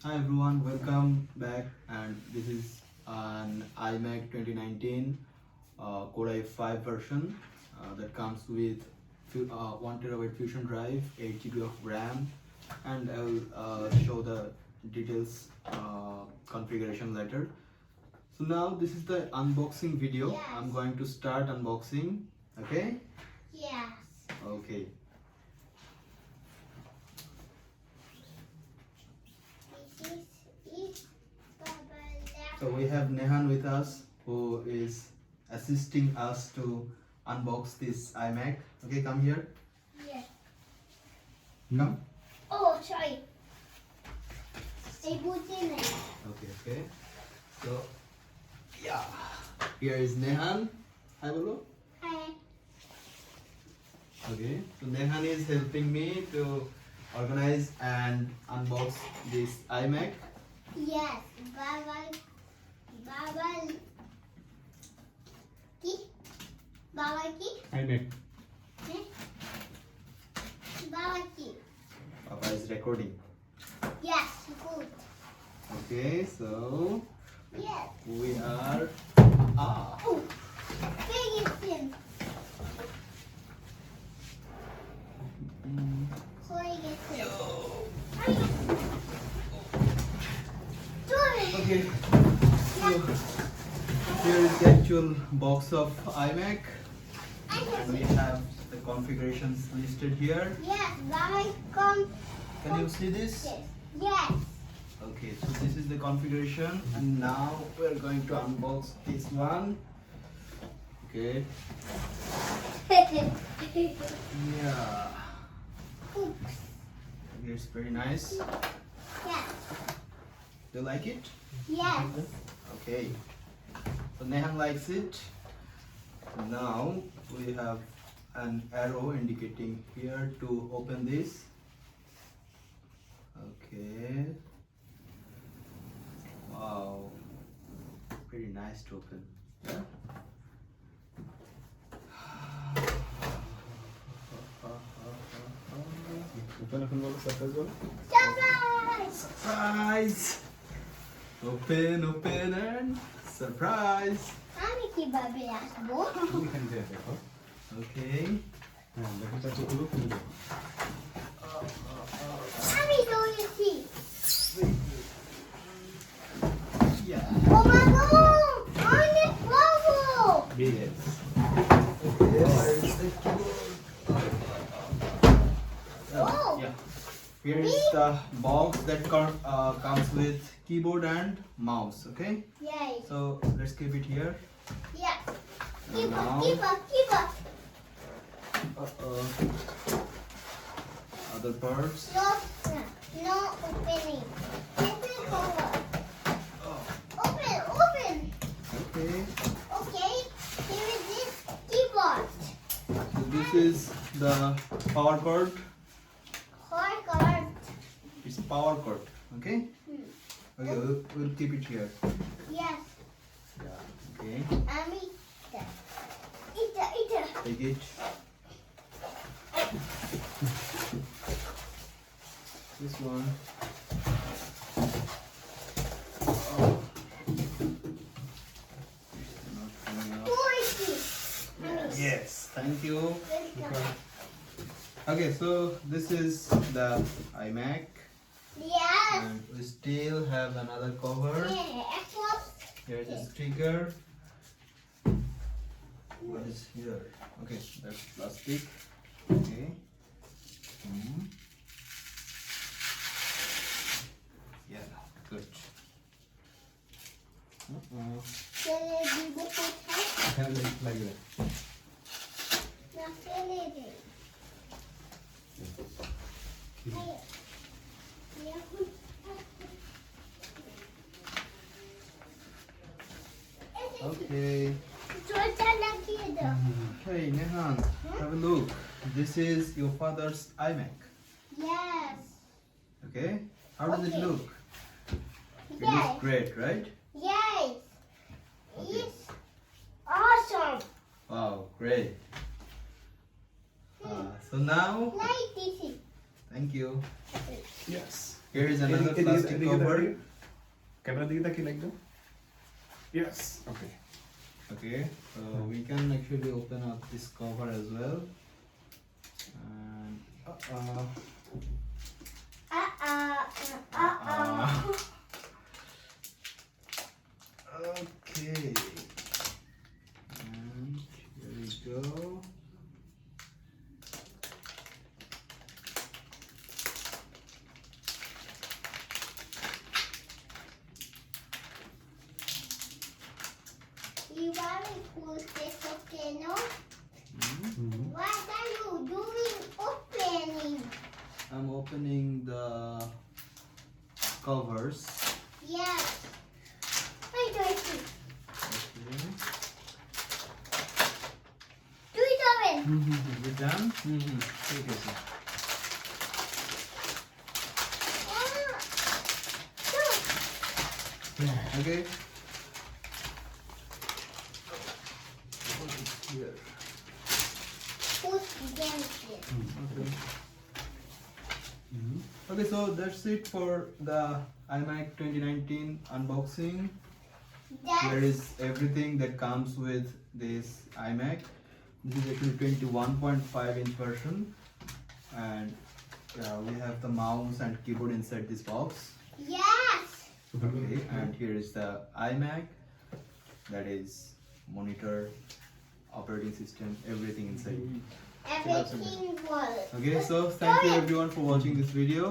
Hi everyone, welcome back, and this is an iMac 2019 Core i5 version that comes with 1TB Fusion drive, 8GB of RAM, and I will show the details configuration later. So now this is the unboxing video. Yes. I'm going to start unboxing. Okay? Yes. Okay. This is Baba So we have Nehan with us, who is assisting us to unbox this iMac. Okay, come here. Yes. Come. Oh, sorry. I put in it. Okay. So, yeah. Here is Nehan. Hi, Bolo. Hi. Okay. So Nehan is helping me to organize and unbox this iMac. Yes. Baba. Ki? Baba ki? iMac. Eh? Baba ki? Papa is recording. Yes. Good. Okay. So Yes. we are. Oh. Big thing. Sorry, get it. Okay. So here is the actual box of iMac, and we have the configurations listed here. Yes, Baba come. Can you see this? Yes. Okay, so this is the configuration, and now we're going to unbox this one. Okay. Yeah. Oops. Okay, it's very nice. Yes. Do you like it? Yes. Okay. So Nehan likes it. Now we have an arrow indicating here to open this. Okay. Wow. Pretty nice to open. Yeah. Open surprise bolo. Surprise! Surprise! Open and surprise! আমি কিভাবে আসবো? এখান থেকে দেখো। Okay. হ্যাঁ, দেখো চাচু খুলো খুলবে। আমি দৌড়েছি। Yeah. Oh my god! অনেক বড়! Yes. Okay. Where is the keyboard? Oh. Yeah. Here is the box that comes with keyboard and mouse. Okay. Yay. So let's keep it here. Yeah. And now. Keep up. Other parts. No opening. Open cover. Oh. Open. Okay. Okay. Here is this keyboard. So this is the power cord. Card. It's power cord. Okay. Okay. We'll keep it here. Yes. Yeah. Okay. আমি এটা Take it. This one. Oh. It's not coming out. পড়ছি Yes. Thank you. Welcome. Okay. So this is the iMac, Yes. and we still have another cover. Here's the sticker. What is here? Okay, that's plastic. Okay. Yeah, good. ছেলে দিব কোথায়? এখানে লাগবে। না ফেলে দে। Okay. জলটা লাগিয়ে দাও। Hey, Nehan, have a look. This is your father's iMac. Yes. Okay. How does it Okay. look? It Yes. looks great, right? Yes. Okay. It's awesome. Wow, great. So now, Like this. thank you. Yes. Here is another plastic cover. Camera দিকে তাকিয়ে like দাও yes okay Okay, we can actually open up this cover as well. And okay, and here we go. You want to put this okay, no? What are you doing opening? I'm opening the covers. Yes. Wait, wait, wait. Okay. Do it open. Is it done? ঠিক আছে Okay. Put it here. Put against it. Okay. Okay, so that's it for the iMac 2019 unboxing. Here That's is everything that comes with this iMac. This is actually 21.5-inch version, and we have the mouse and keyboard inside this box. yes. Okay, and here is the iMac, that is monitor, operating system, everything inside. Everything was. Okay, so thank you everyone for watching this video.